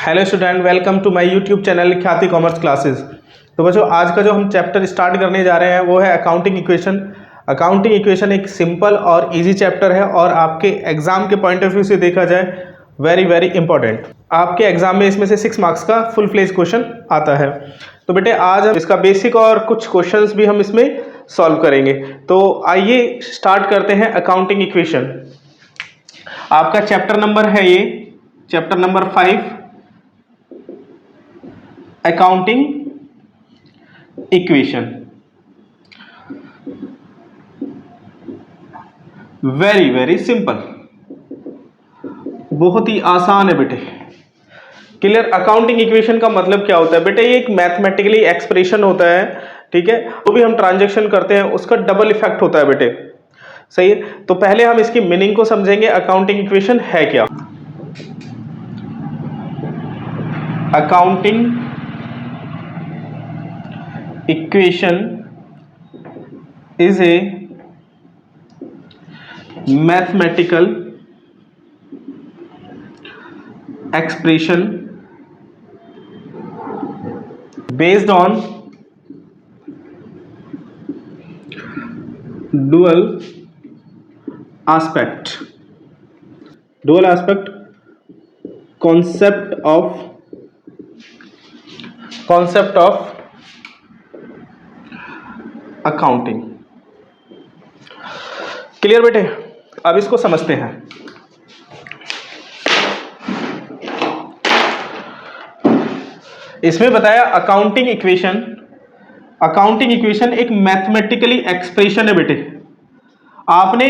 Hello student, welcome to my YouTube channel Khyati commerce classes. तो बच्चों, आज का जो हम चैप्टर स्टार्ट करने जा रहे हैं वो है अकाउंटिंग इक्वेशन। अकाउंटिंग इक्वेशन एक सिंपल और इजी चैप्टर है और आपके एग्जाम के पॉइंट ऑफ व्यू से देखा जाए वेरी वेरी इंपॉर्टेंट। आपके एग्जाम में इसमें से 6 मार्क्स का फुल फ्लेज क्वेश्चन आता है। तो बेटे आज हम इसका बेसिक और कुछ क्वेश्चंस भी हम इसमें सॉल्व करेंगे। तो आइए स्टार्ट करते हैं अकाउंटिंग इक्वेशन। आपका चैप्टर नंबर है ये chapter number 5 accounting equation. Very very simple, बहुत ही आसान है बेटे। क्लियर। अकाउंटिंग इक्वेशन का मतलब क्या होता है बेटे? ये एक मैथमेटिकली एक्सप्रेशन होता है, ठीक है। तो भी हम ट्रांजैक्शन करते हैं उसका डबल इफेक्ट होता है बेटे, सही है। तो पहले हम इसकी मीनिंग को समझेंगे। अकाउंटिंग इक्वेशन है क्या? Accounting equation is a mathematical expression based on dual aspect concept of accounting. Clear बेटे? अब इसको समझते हैं। इसमें बताया अकाउंटिंग इक्वेशन एक मैथमेटिकली एक्सप्रेशन है बेटे। आपने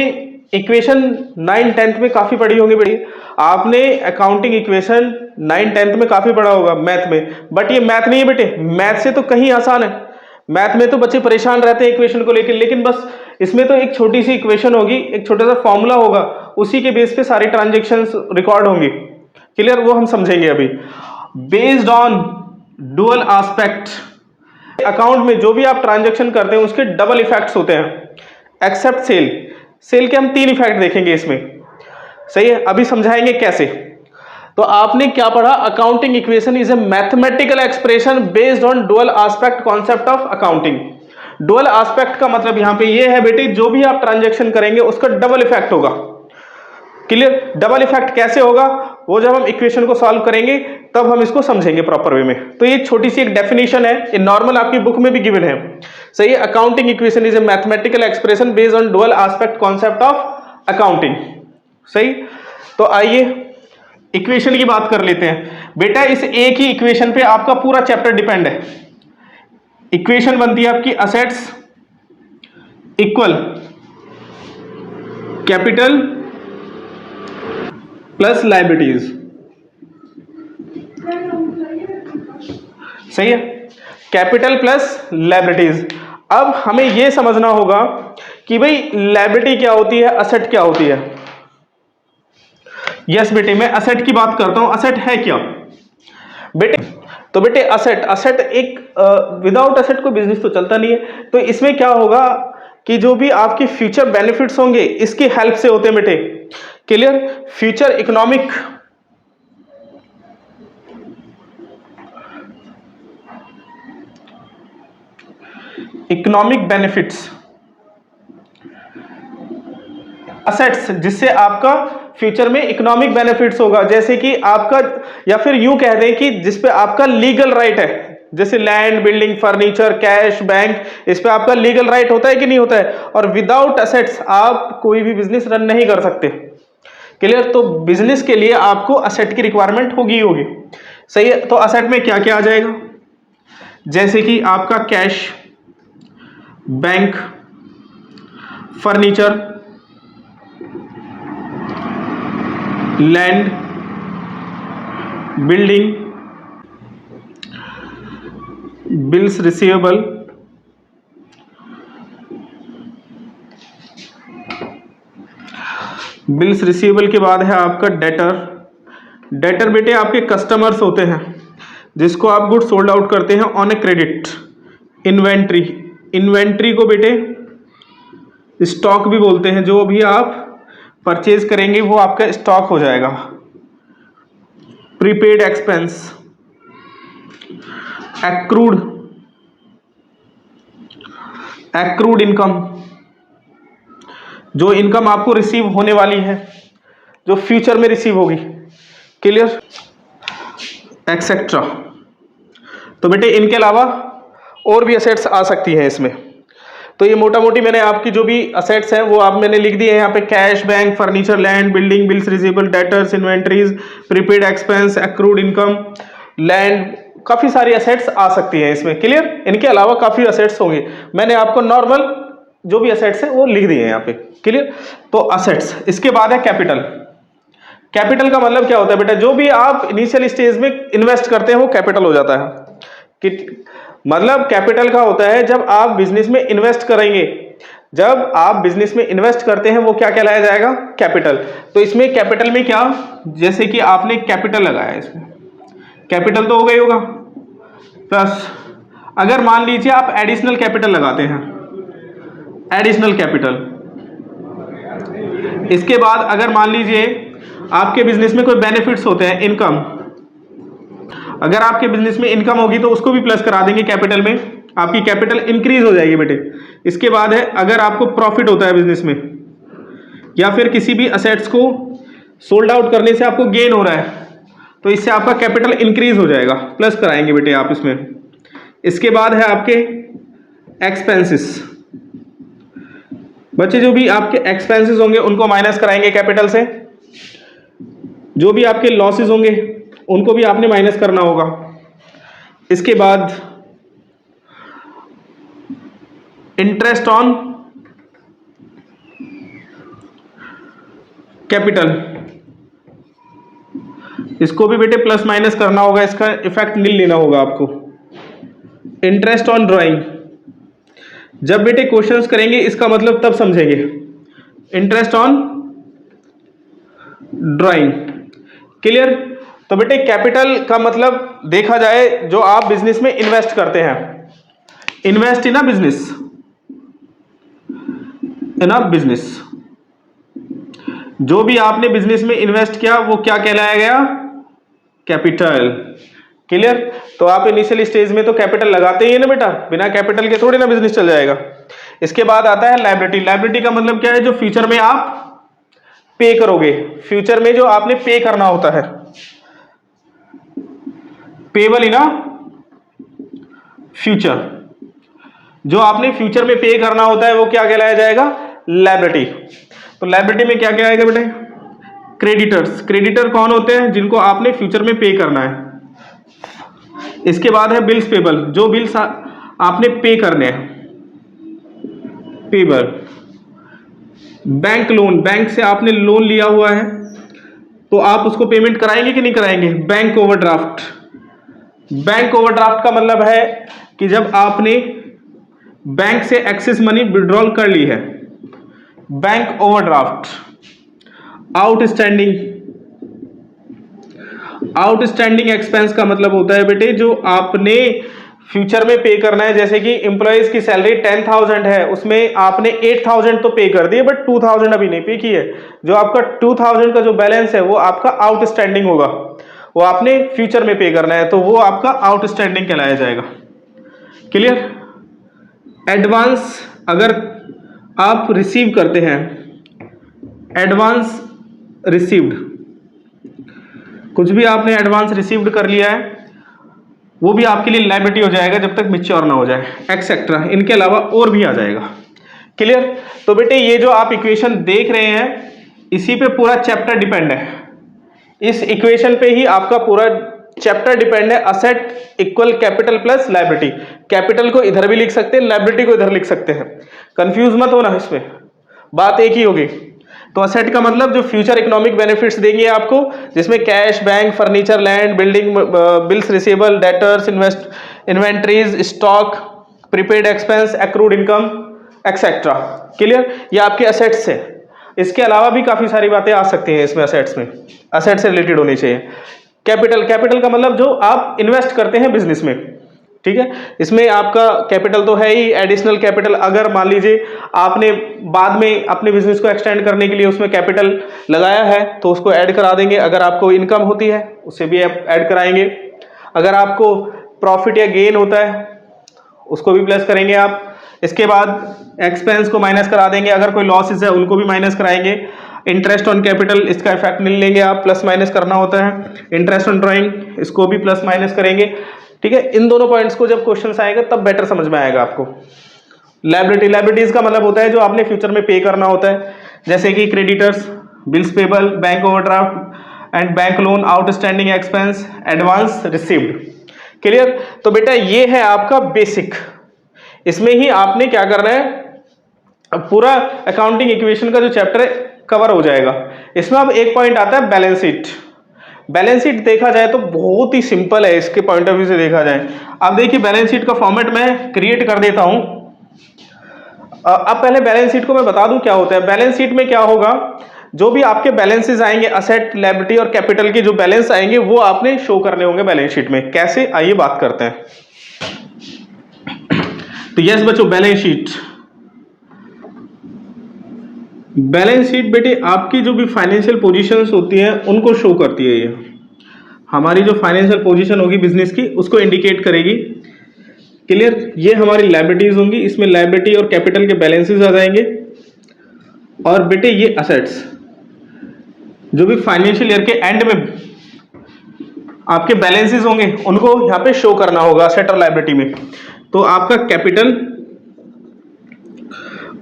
इक्वेशन 9th-10th में काफी पढ़ी होंगी बेटे। आपने अकाउंटिंग इक्वेशन 9th-10th में काफी पढ़ा होगा मैथ में, बट ये मैथ नहीं है बेटे। मैथ से तो कहीं आसान है। मैथ में तो बच्चे परेशान रहते हैं इक्वेशन को लेकर, लेकिन बस इसमें तो एक छोटी सी इक्वेशन होगी, एक छोटा सा फॉर्मूला होगा, उसी के बेस पे सारी ट्रांजैक्शंस रिकॉर्ड होंगी। क्लियर? वो हम समझेंगे अभी। Based on dual aspect, account में जो भी आप ट्रांजैक्शन करते हैं उसके डबल इफेक्ट्स होते हैं एक्सेप्ट सेल के हम 3 इफेक्ट देखेंगे इसमें, सही है। अभी समझाएंगे कैसे। तो आपने क्या पढ़ा? Accounting equation is a mathematical expression based on dual aspect concept of accounting. Dual aspect का मतलब यहां पे ये है बेटे, जो भी आप ट्रांजैक्शन करेंगे उसका डबल इफेक्ट होगा। क्लियर? डबल इफेक्ट कैसे होगा वो जब हम इक्वेशन को सॉल्व करेंगे तब हम इसको समझेंगे प्रॉपर वे में। तो ये छोटी सी एक डेफिनेशन है, ये नॉर्मल आपकी बुक में भी गिवन है, सही है। Accounting equation is a mathematical expression based on dual aspect concept of accounting, सही। तो आइए इक्वेशन की बात कर लेते हैं बेटा। इस एक ही इक्वेशन पे आपका पूरा चैप्टर डिपेंड है। इक्वेशन बनती है आपकी assets equal capital plus liabilities, सही है। Capital plus liabilities. अब हमें यह समझना होगा कि भाई लायबिलिटी क्या होती है, असेट क्या होती है। यस बेटे, मैं असेट की बात करता हूं। असेट है क्या बेटे? तो बेटे असेट एक विदाउट असेट कोई बिजनेस तो चलता नहीं है। तो इसमें क्या होगा कि जो भी आपके फ्यूचर बेनिफिट्स होंगे इसकी हेल्प से होते हैं बेटे। Clear? Future economic benefits, assets जिससे आपका फ्यूचर में इकोनॉमिक बेनिफिट्स होगा, जैसे कि आपका, या फिर यूं कह दें कि जिस पे आपका लीगल राइट है, जैसे land, building, furniture, cash, bank, इस पे आपका लीगल राइट होता है कि नहीं होता है। और विदाउट असेट्स आप कोई भी बिजनेस रन नहीं कर सकते। क्लियर? तो बिजनेस के लिए आपको असेट की रिक्वायरमेंट होगी, सही है। तो असेट में क्या क्या आ जाएगा? जैसे कि आपका cash, bank, furniture, land, building, bills receivable, bills receivable के बाद है आपका डेटर बेटे आपके कस्टमर्स होते हैं जिसको आप गुड सोल्ड आउट करते हैं ऑन ए क्रेडिट। इन्वेंट्री को बेटे स्टॉक भी बोलते हैं, जो भी आप परचेज करेंगे वो आपका स्टॉक हो जाएगा। प्रीपेड एक्सपेंस, एक्रूड इनकम, जो इनकम आपको रिसीव होने वाली है, जो फ्यूचर में रिसीव होगी, क्लियर, एक्सेट्रा। तो बेटे इनके अलावा और भी असेट्स आ सकती हैं इसमें। तो ये मोटा मोटी मैंने आपकी जो भी असेट्स हैं वो आप मैंने लिख दिए हैं यहाँ पे, cash, bank, furniture, land, building, bills receivable, debtors, inventories, prepaid expense, accrued income, land, काफ़ी सारी असेट्स आ सकती हैं इसमें, क्लियर। इनके अलावा काफ़ी असेट्स होंगे, मैंने आपको नॉर्मल जो भी असेट्स हैं वो लिख दिए हैं यहाँ पे, क्लियर। तो असेट्स, इसके बाद है कैपिटल। कैपिटल का मतलब क्या होता है बेटा, जो भी आप इनिशियल स्टेज में इन्वेस्ट करते हैं वो कैपिटल हो जाता है। कि मतलब कैपिटल का होता है जब आप बिजनेस में इन्वेस्ट करेंगे, जब आप बिजनेस में इन्वेस्ट करते हैं वो क्या कहलाया जाएगा, कैपिटल। तो इसमें कैपिटल में क्या, जैसे कि आपने कैपिटल लगाया, इसमें कैपिटल तो हो गई होगा, प्लस अगर मान लीजिए आप एडिशनल कैपिटल लगाते हैं, एडिशनल कैपिटल, इसके बाद अगर मान लीजिए आपके बिजनेस में कोई बेनिफिट्स होते हैं, इनकम, अगर आपके बिजनेस में इनकम होगी तो उसको भी प्लस करा देंगे कैपिटल में, आपकी कैपिटल इंक्रीज हो जाएगी बेटे। इसके बाद है अगर आपको प्रॉफिट होता है बिजनेस में, या फिर किसी भी असेट्स को सोल्ड आउट करने से आपको गेन हो रहा है, तो इससे आपका कैपिटल इंक्रीज हो जाएगा, प्लस कराएंगे बेटे आप इसमें। इसके बाद है आपके एक्सपेंसेस, बच्चे जो भी आपके एक्सपेंसेस होंगे उनको माइनस कराएंगे कैपिटल से, जो भी आपके लॉसेस होंगे उनको भी आपने माइनस करना होगा। इसके बाद इंटरेस्ट ऑन कैपिटल, इसको भी बेटे प्लस माइनस करना होगा, इसका इफेक्ट नील लेना होगा आपको। इंटरेस्ट ऑन ड्राइंग, जब बेटे क्वेश्चंस करेंगे इसका मतलब तब समझेंगे। Interest on drawing, clear. तो बेटे कैपिटल का मतलब देखा जाए जो आप बिजनेस में इन्वेस्ट करते हैं, invest in a business, in a business, जो भी आपने बिजनेस में इन्वेस्ट किया वो क्या कहलाया गया, कैपिटल, क्लियर। तो आप इनिशियल स्टेज में तो कैपिटल लगाते ही है ना बेटा, बिना कैपिटल के थोड़ी ना बिजनेस चल जाएगा। इसके बाद आता है लायबिलिटी। लायबिलिटी का मतलब क्या है, जो फ्यूचर में आप पे करोगे, फ्यूचर में जो आपने पे करना होता है, पेबल इन अ फ्यूचर, जो आपने फ्यूचर में पे करना होता है वो क्या कहलाया जाएगा, लायबिलिटी। तो लायबिलिटी में क्या क्या आएगा बेटे, क्रेडिटर्स, क्रेडिटर कौन होते हैं, जिनको आपने फ्यूचर में पे करना है। इसके बाद है बिल्स पेबल, जो बिल्स आपने पे करने हैं, पेबल। बैंक लोन, बैंक से आपने लोन लिया हुआ है तो आप उसको पेमेंट कराएंगे कि नहीं कराएंगे। बैंक ओवरड्राफ्ट, बैंक ओवरड्राफ्ट का मतलब है कि जब आपने बैंक से एक्सेस मनी विड्रॉल कर ली है, bank overdraft. Outstanding, outstanding expense का मतलब होता है बेटे जो आपने फ्यूचर में पे करना है। जैसे कि एम्प्लॉयज की सैलरी 10,000 है, उसमें आपने 8,000 तो पे कर दिए बट 2,000 अभी नहीं पे की है। जो आपका 2,000 का जो बैलेंस है वो आपका आउटस्टैंडिंग होगा, वो आपने फ्यूचर में पे करना है, तो वो आपका आउटस्टैंडिंग कहलाया जाएगा, क्लियर। एडवांस, अगर आप रिसीव करते हैं, एडवांस रिसीव्ड, कुछ भी आपने एडवांस रिसीव्ड कर लिया है वो भी आपके लिए लायबिलिटी हो जाएगा जब तक मैच्योर ना हो जाए, एक्सेट्रा। इनके अलावा और भी आ जाएगा, क्लियर। तो बेटे ये जो आप इक्वेशन देख रहे हैं इसी पे पूरा चैप्टर डिपेंड है, इस इक्वेशन पे ही आपका पूरा चैप्टर डिपेंड है। Asset equal capital plus liability, capital को इधर भी लिख सकते हैं, लायबिलिटी को इधर लिख सकते हैं, कंफ्यूज मत होना, इसमें बात एक ही होगी। तो असेट का मतलब जो फ्यूचर इकोनॉमिक बेनिफिट्स देंगे आपको, जिसमें cash, bank, furniture, land, building, bills receivable, debtors, inventories, stock, prepaid expense, accrued income, etcetera, clear. ये आपके असेट्स है। इसके अलावा भी काफी सारी बातें आ सकती हैं इसमें, असेट्स में, असेट से रिलेटेड होनी चाहिए। कैपिटल, कैपिटल का मतलब जो आप इन्वेस्ट करते हैं बिजनेस में, ठीक है। इसमें आपका कैपिटल तो है ही, एडिशनल कैपिटल अगर मान लीजिए आपने बाद में अपने बिजनेस को एक्सटेंड करने के लिए उसमें कैपिटल लगाया है तो उसको ऐड करा देंगे। अगर आपको इनकम होती है उसे भी आप ऐड कराएंगे। अगर आपको प्रॉफिट या गेन होता है उसको भी प्लस करेंगे आप। इसके बाद एक्सपेंस को माइनस करा देंगे, अगर कोई लॉसेस है उनको भी माइनस कराएंगे। इंटरेस्ट ऑन कैपिटल इसका इफेक्ट नहीं लेंगे आप, प्लस माइनस करना होता है। इंटरेस्ट ऑन ड्राइंग इसको भी प्लस माइनस करेंगे। ठीक है, इन दोनों पॉइंट्स को जब क्वेश्चन आएगा तब बेटर समझ में आएगा आपको। लायबिलिटीज का मतलब होता है जो आपने फ्यूचर में पे करना होता है, जैसे कि creditors, bills payable, bank overdraft and bank loan, outstanding expense, advance received. Clear? तो बेटा ये है आपका बेसिक। इसमें ही आपने क्या करना है, पूरा अकाउंटिंग इक्वेशन का जो चैप्टर है कवर हो जाएगा। इसमें अब एक पॉइंट आता है बैलेंस शीट। बैलेंस शीट देखा जाए तो बहुत ही सिंपल है इसके पॉइंट ऑफ व्यू से देखा जाए। अब देखिए बैलेंस शीट का फॉर्मेट मैं क्रिएट कर देता हूं। अब पहले बैलेंस शीट को मैं बता दूं क्या होता है। बैलेंस शीट में क्या होगा, जो भी आपके बैलेंसेस आएंगे, असेट, लायबिलिटी और कैपिटल के जो बैलेंस आएंगे वो आपने शो करने होंगे बैलेंस शीट में। कैसे, आइए बात करते हैं। तो यस बच्चों, बैलेंस शीट। बैलेंस शीट बेटे आपकी जो भी फाइनेंशियल पोजीशंस होती हैं उनको शो करती है। ये हमारी जो फाइनेंशियल पोजीशन होगी बिजनेस की उसको इंडिकेट करेगी। क्लियर? ये हमारी लायबिलिटीज होंगी, इसमें लायबिलिटी और कैपिटल के बैलेंसेस आ जाएंगे। और बेटे ये असेट्स जो भी फाइनेंशियल ईयर के एंड में आपके बैलेंसेस होंगे उनको यहाँ पे शो करना होगा असेट और लायबिलिटी में। तो आपका कैपिटल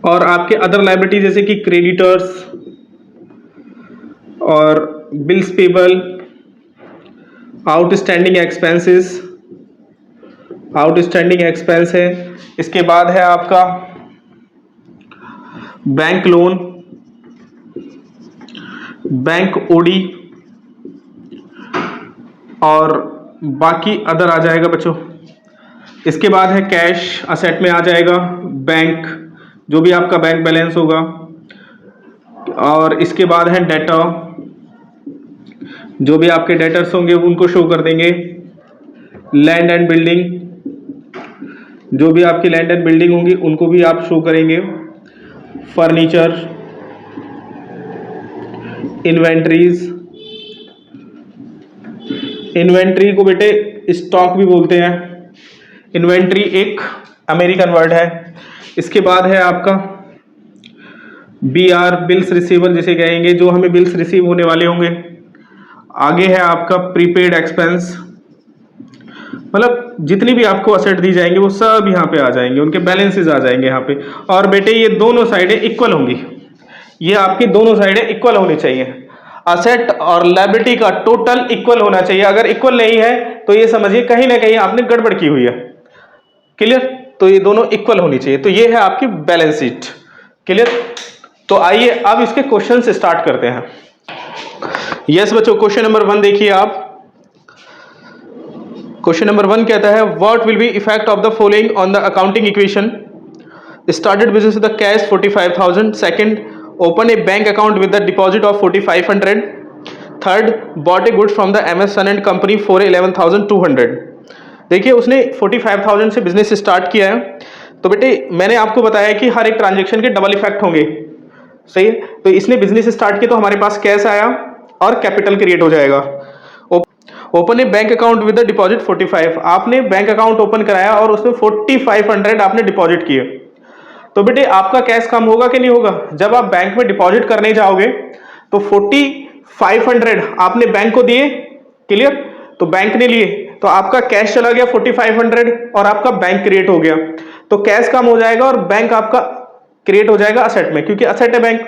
और आपके अदर लायबिलिटी जैसे कि क्रेडिटर्स और bills payable, outstanding expenses, outstanding expense है। इसके बाद है आपका बैंक लोन, बैंक ओडी और बाकी अदर आ जाएगा बच्चों। इसके बाद है कैश, असेट में आ जाएगा बैंक, जो भी आपका बैंक बैलेंस होगा। और इसके बाद है डेटर, जो भी आपके डेटर्स होंगे उनको शो कर देंगे। लैंड एंड बिल्डिंग, जो भी आपकी लैंड एंड बिल्डिंग होंगी उनको भी आप शो करेंगे। फर्नीचर, इन्वेंट्रीज, इन्वेंट्री को बेटे स्टॉक भी बोलते हैं। इन्वेंट्री एक अमेरिकन वर्ड है। इसके बाद है आपका BR, बिल्स रिसीवर जिसे कहेंगे, जो हमें बिल्स रिसीव होने वाले होंगे। आगे है आपका प्रीपेड एक्सपेंस, मतलब जितनी भी आपको असेट दी जाएंगे वो सब यहाँ पे आ जाएंगे, उनके बैलेंसेस आ जाएंगे यहाँ पे। और बेटे ये दोनों साइडें इक्वल होंगी, ये आपकी दोनों साइडें इक्वल होनी चाहिए। असेट और लायबिलिटी का टोटल इक्वल होना चाहिए। अगर इक्वल नहीं है तो ये समझिए कहीं ना कहीं आपने गड़बड़ की हुई है। क्लियर? तो ये दोनों इक्वल होनी चाहिए। तो ये है आपकी बैलेंस शीट। क्लियर? तो आइए अब इसके क्वेश्चन से स्टार्ट करते हैं। यस बच्चों, क्वेश्चन नंबर 1 देखिए आप। क्वेश्चन नंबर 1 कहता है what will be effect of the following on the accounting equation. Started business with the cash 45,000। Second, open a bank account with the deposit of 4,500। Third, bought a good from the MS son and company for 11,200। देखिए उसने 45,000 से business start किया है। तो बेटे मैंने आपको बताया कि हर एक ट्रांजेक्शन के डबल इफेक्ट होंगे, सही है। तो इसने बिजनेस स्टार्ट किया तो हमारे पास कैश आया और कैपिटल क्रिएट हो जाएगा। Open a bank account with the deposit 45, आपने बैंक अकाउंट ओपन कराया और उसमें 4,500 आपने डिपॉजिट किए। तो बेटे आपका कैश कम होगा कि नहीं होगा? जब आप बैंक में डिपॉजिट करने जाओगे तो 4,500 आपने बैंक को दिए। क्लियर? तो बैंक ने लिए तो आपका कैश चला गया 4,500 और आपका बैंक क्रिएट हो गया। तो कैश कम हो जाएगा और बैंक आपका क्रिएट हो जाएगा असेट में, क्योंकि असेट है बैंक।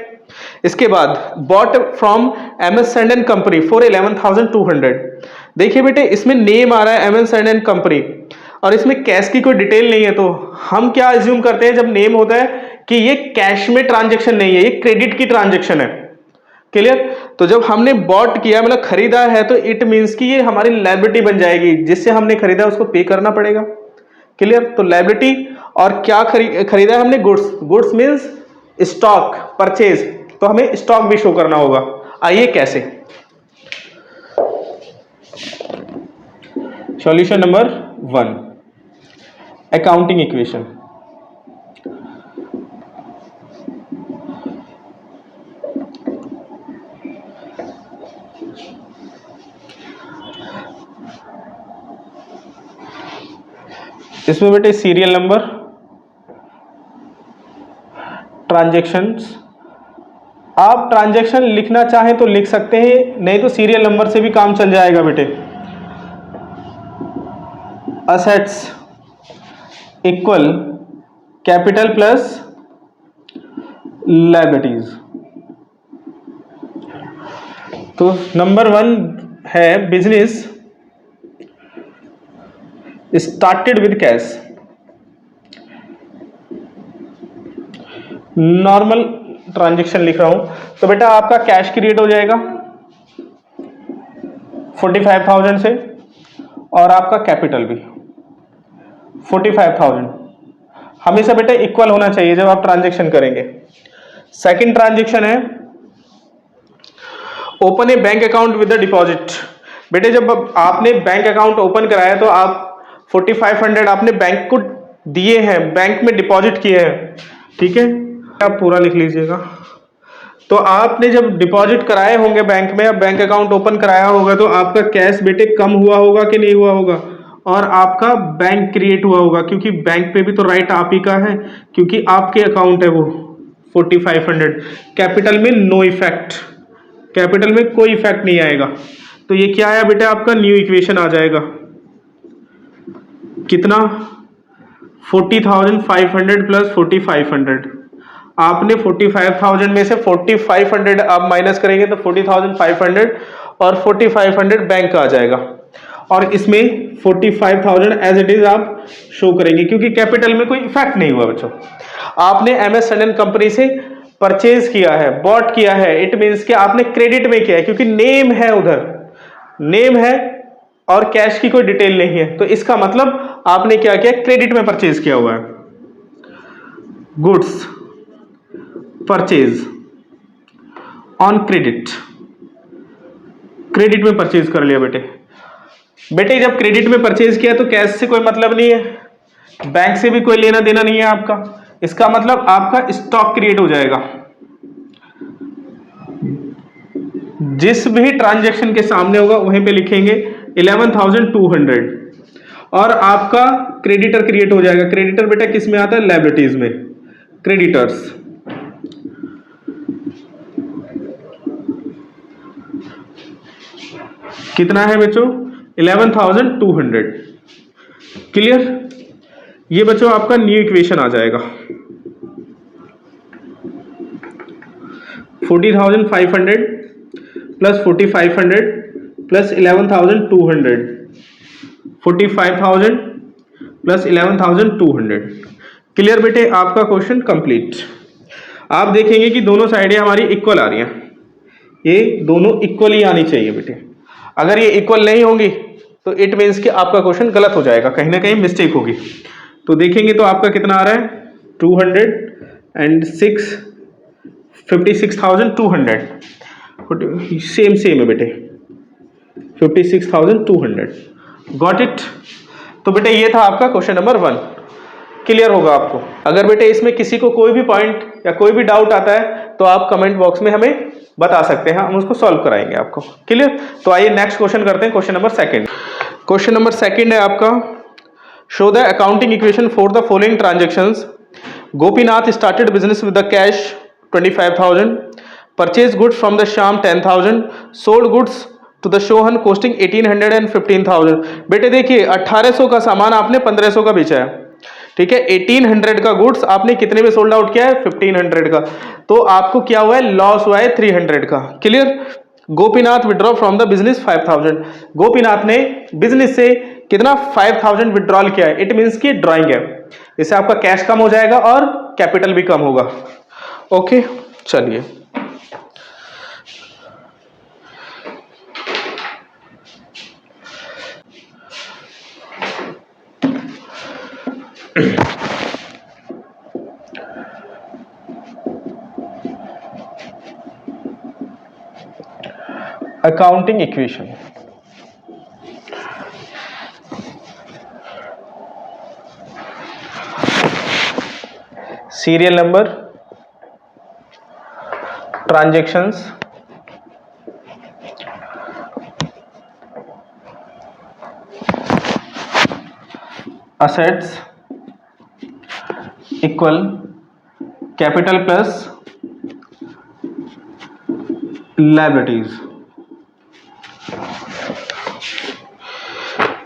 इसके बाद bought from MS son and company for 11,200। देखिए बेटे इसमें नेम आ रहा है MS सन एंड कंपनी और इसमें कैश की कोई डिटेल नहीं है। तो हम क्या अज्यूम करते हैं जब नेम होता है कि ये कैश में ट्रांजैक्शन नहीं है, ये क्रेडिट की ट्रांजैक्शन है। क्लियर? तो जब हमने बॉट किया मतलब खरीदा है तो इट मींस कि ये हमारी लायबिलिटी बन जाएगी, जिससे हमने खरीदा उसको पे करना पड़ेगा। क्लियर? तो लायबिलिटी और क्या खरीदा है हमने? Goods. Goods means stock, purchase, तो हमें स्टॉक भी शो करना होगा। आइए कैसे। Solution number 1, accounting equation. इसमें बेटे सीरियल नंबर, ट्रांजैक्शंस, आप ट्रांजैक्शन लिखना चाहें तो लिख सकते हैं, नहीं तो सीरियल नंबर से भी काम चल जाएगा बेटे। Assets equal capital plus liabilities. तो नंबर 1 है business started with cash. Normal transaction लिख रहा हूं, तो बेटा आपका कैश क्रिएट हो जाएगा 45,000 से, और आपका कैपिटल भी 45,000। हमेशा बेटा इक्वल होना चाहिए जब आप ट्रांजैक्शन करेंगे। सेकंड ट्रांजैक्शन है open a bank account with the deposit. बेटे जब आपने बैंक अकाउंट ओपन कराया तो आप 4500 आपने बैंक को दिए हैं, बैंक में डिपॉजिट किए हैं, ठीक है, आप पूरा लिख लीजिएगा। तो आपने जब डिपॉजिट कराए होंगे बैंक में, अब बैंक अकाउंट ओपन कराया होगा, तो आपका कैश बेटे कम हुआ होगा कि नहीं हुआ होगा, और आपका बैंक क्रिएट हुआ होगा, क्योंकि बैंक पे भी तो राइट आप ही का है, क्योंकि आपके अकाउंट है वो 4500। कैपिटल में नो इफेक्ट, कैपिटल में कोई इफेक्ट नहीं आएगा। तो ये क्या आया बेटा, आपका न्यू इक्वेशन आ जाएगा। कितना, 40,500 प्लस 4,500। आपने 45,000 में से 4,500 आप माइनस करेंगे तो 40,500, और 4,500 बैंक का आ जाएगा, और इसमें 45,000 एज इट इज आप शो करेंगे, क्योंकि कैपिटल में कोई इफेक्ट नहीं हुआ बच्चों। आपने MS एंड कंपनी से परचेज किया है, बॉट किया है, इट मीन्स कि आपने क्रेडिट में किया है, क्योंकि नेम है, उधर नेम है और कैश की कोई डिटेल नहीं है, तो इसका मतलब आपने क्या किया, क्रेडिट में परचेज किया हुआ है। Goods purchase on credit, credit में परचेज कर लिया बेटे। बेटे जब क्रेडिट में परचेज किया तो कैश से कोई मतलब नहीं है, बैंक से भी कोई लेना देना नहीं है आपका, इसका मतलब आपका स्टॉक क्रिएट हो जाएगा। जिस भी ट्रांजैक्शन के सामने होगा वहीं पे लिखेंगे 11,200, और आपका क्रेडिटर क्रिएट हो जाएगा। क्रेडिटर बेटा किस में आता है, लायबिलिटीज में, क्रेडिटर्स। कितना है बच्चों, 11,200। क्लियर, ये बच्चों आपका न्यू इक्वेशन आ जाएगा। 40,500 प्लस 4,500 प्लस 11,200, 45,000 प्लस 11,200। क्लियर बेटे, आपका क्वेश्चन कंप्लीट। आप देखेंगे कि दोनों साइडें हमारी इक्वल आ रही हैं, ये दोनों इक्वल ही आनी चाहिए बेटे। अगर ये इक्वल नहीं होंगी तो इट मीन्स कि आपका क्वेश्चन गलत हो जाएगा, कहीं ना कहीं मिस्टेक होगी। तो देखेंगे तो आपका कितना आ रहा है, 206, 56,200, सेम है बेटे, 56,200। Got it. तो बेटे ये था आपका क्वेश्चन नंबर 1। क्लियर होगा आपको। अगर बेटे इसमें किसी को कोई भी पॉइंट या कोई भी डाउट आता है तो आप कमेंट बॉक्स में हमें बता सकते हैं, हम उसको सॉल्व कराएंगे आपको। क्लियर। तो आइए नेक्स्ट क्वेश्चन करते हैं, क्वेश्चन नंबर 2। क्वेश्चन नंबर 2 है आपका, show the accounting equation for the following transactions. Gopinath started business with the cash 25,000, purchase goods from the Shyam 10,000, sold goods to the Shohan costing 1,800 and 15,000। बेटे देखिए 1800 का सामान आपने 1500 का बेचा है, ठीक है। 1,800 का गुड्स आपने कितने में सोल्ड आउट किया है, 1,500 का, तो आपको क्या हुआ है, लॉस हुआ है 300 का। Clear. Gopinath withdraw from the business 5,000, Gopinath ने बिजनेस से कितना 5,000 विड्रॉल किया है, इट मीन्स की ड्रॉइंग है, इससे आपका कैश कम हो जाएगा और कैपिटल भी कम होगा। ओके चलिए, accounting equation. Serial number, transactions, assets equal capital plus liabilities.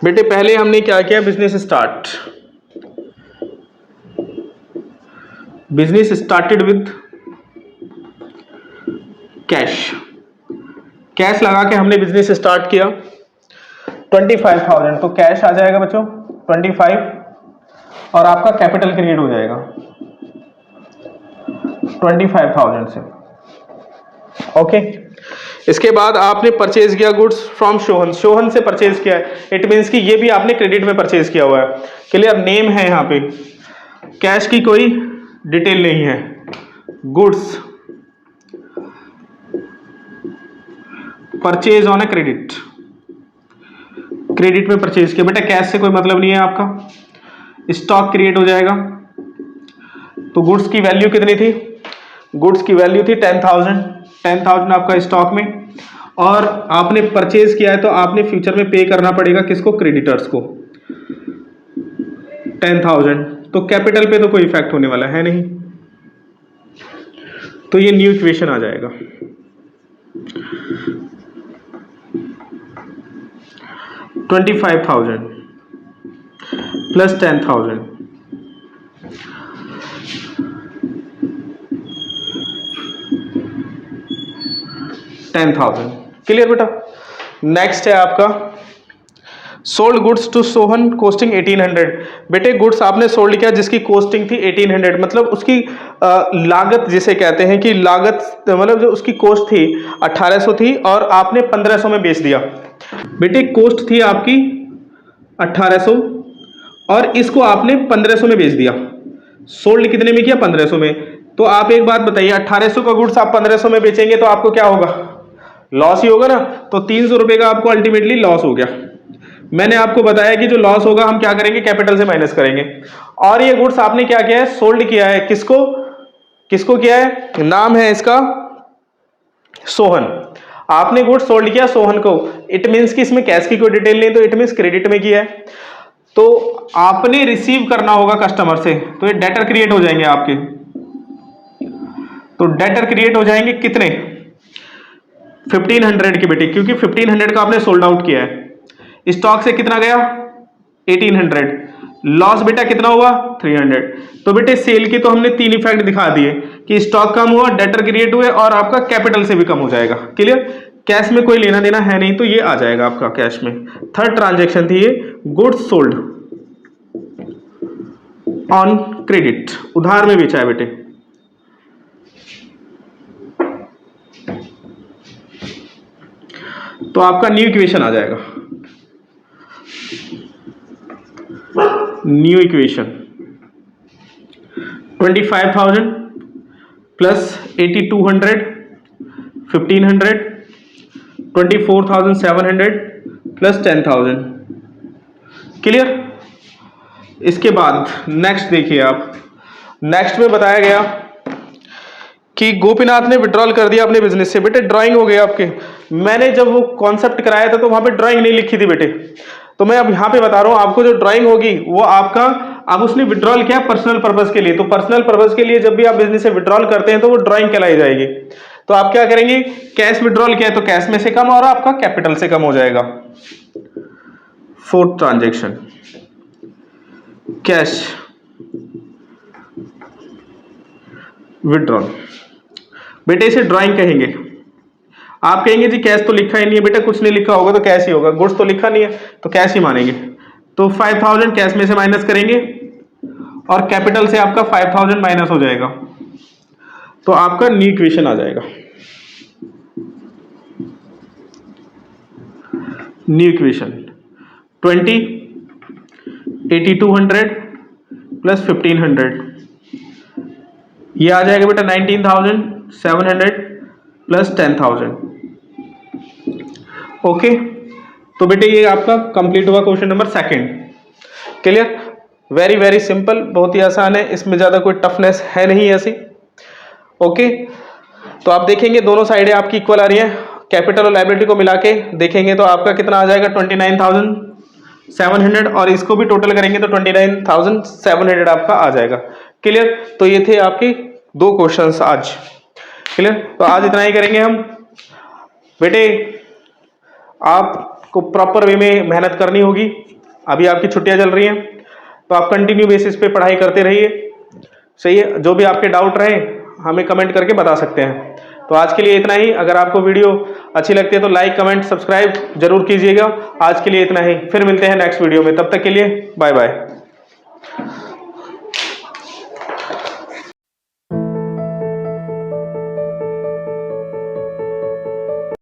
बेटे पहले हमने क्या किया, business start, business started with cash, cash लगा के हमने बिजनेस स्टार्ट किया 25,000, तो कैश आ जाएगा बच्चों 25 और आपका कैपिटल क्रिएट हो जाएगा 25,000 से। ओके, इसके बाद आपने परचेज किया गुड्स फ्रॉम सोहन, सोहन से परचेज किया है, इट मीन्स कि ये भी आपने क्रेडिट में परचेज किया हुआ है। क्लियर, नेम है यहाँ पे, कैश की कोई डिटेल नहीं है। Goods purchase on a credit, credit में परचेज किया, बेटा कैश से कोई मतलब नहीं है आपका। स्टॉक क्रिएट हो जाएगा, तो गुड्स की वैल्यू कितनी थी, गुड्स की वैल्यू थी 10,000, 10,000 आपका स्टॉक में, और आपने परचेज किया है तो आपने फ्यूचर में पे करना पड़ेगा किसको, क्रेडिटर्स को 10,000, तो कैपिटल पे तो कोई इफेक्ट होने वाला है नहीं, तो ये न्यू इक्वेशन आ जाएगा। $25,000 प्लस 10,000, $10,000। क्लियर बेटा। नेक्स्ट है आपका sold goods to Sohan costing 1800। बेटे गुड्स आपने सोल्ड किया जिसकी कोस्टिंग थी 1800, मतलब उसकी लागत जिसे कहते हैं कि लागत मतलब जो उसकी कोस्ट थी 1800 थी और आपने 1500 में बेच दिया। बेटे कोस्ट थी आपकी 1800 और इसको आपने 1500 में बेच दिया। सोल्ड कितने में किया, 1500 में। तो आप एक बात बताइए, 1800 का गुड्स आप 1500 में बेचेंगे तो आपको क्या होगा, लॉस ही होगा ना। तो 300 रुपए का आपको अल्टीमेटली लॉस हो गया। मैंने आपको बताया कि जो लॉस होगा हम क्या करेंगे, कैपिटल से माइनस करेंगे। और ये गुड्स आपने क्या किया है, सोल्ड किया है, किसको किसको किया है, नाम है इसका सोहन। आपने गुड्स सोल्ड किया सोहन को, इट मीन्स कि इसमें कैश की कोई डिटेल नहीं, तो इट मीन्स क्रेडिट में किया है। तो आपने रिसीव करना होगा कस्टमर से, तो ये डेटर क्रिएट हो जाएंगे आपके। तो डेटर क्रिएट हो जाएंगे कितने, 1500 के बेटे, क्योंकि 1500 का आपने सोल्ड आउट किया है। स्टॉक से कितना गया 1800, लॉस बेटा कितना हुआ 300। तो बेटे सेल की तो हमने 3 इफेक्ट दिखा दिए कि स्टॉक कम हुआ, डेटर क्रिएट हुए और आपका कैपिटल से भी कम हो जाएगा। क्लियर, कैश में कोई लेना देना है नहीं, तो ये आ जाएगा आपका कैश में। थर्ड ट्रांजैक्शन थी ये, गुड्स सोल्ड ऑन क्रेडिट, उधार में बेचा है बेटे। तो आपका न्यू इक्वेशन आ जाएगा, new equation 25,000 plus 8,200 1500 24,700 plus 10,000। Clear. इसके बाद नेक्स्ट देखिए आप, नेक्स्ट में बताया गया कि गोपीनाथ ने विड्रॉल कर दिया अपने बिजनेस से। बेटे ड्राइंग हो गई आपके, मैंने जब वो कॉन्सेप्ट कराया था तो वहां पे ड्राइंग नहीं लिखी थी बेटे, तो मैं अब यहां पे बता रहा हूं आपको, जो ड्राइंग होगी वो आपका, अब उसने विड्रॉल किया पर्सनल पर्पस के लिए, तो पर्सनल पर्पस के लिए जब भी आप बिजनेस से विड्रॉल करते हैं तो वो ड्राइंग कहलाई जाएगी। तो आप क्या करेंगे, कैश विड्रॉल किया है तो कैश में से कम और आपका कैपिटल से कम हो जाएगा। फोर्थ ट्रांजैक्शन कैश विड्रॉल, बेटे इसे ड्राइंग कहेंगे। आप कहेंगे जी कैश तो लिखा ही नहीं है, बेटा कुछ नहीं लिखा होगा तो कैश ही होगा, गुड्स तो लिखा नहीं है तो कैश ही मानेंगे। तो 5,000 कैश में से माइनस करेंगे और कैपिटल से आपका 5,000 माइनस हो जाएगा, तो आपका न्यू इक्वेशन आ जाएगा। न्यू इक्वेशन 20 8,200 प्लस 1,500, ये आ जाएगा बेटा 19,700 प्लस 10,000। ओके, तो बेटे ये आपका कंप्लीट हुआ question number 2। Clear. Very very simple, बहुत ही आसान है, इसमें ज़्यादा कोई टफनेस है नहीं ऐसी। ओके, तो आप देखेंगे दोनों साइडें आपकी इक्वल आ रही हैं, कैपिटल और लायबिलिटी को मिला के देखेंगे तो आपका कितना आ जाएगा 29,700, और इसको भी टोटल करेंगे तो 29,700 आपका आ जाएगा। क्लियर? तो ये थे आपके 2 क्वेश्चंस आज। क्लियर? तो आज इतना ही करेंगे हम। बेटे आपको प्रॉपर वे में मेहनत करनी होगी, अभी आपकी छुट्टियां चल रही हैं तो आप कंटिन्यू बेसिस पे पढ़ाई करते रहिए। सही है? जो भी आपके डाउट रहे हमें कमेंट करके बता सकते हैं। तो आज के लिए इतना ही। अगर आपको वीडियो अच्छी लगती है तो लाइक कमेंट सब्सक्राइब जरूर कीजिएगा। आज के लिए इतना ही, फिर मिलते हैं नेक्स्ट वीडियो में, तब तक के लिए बाय बाय।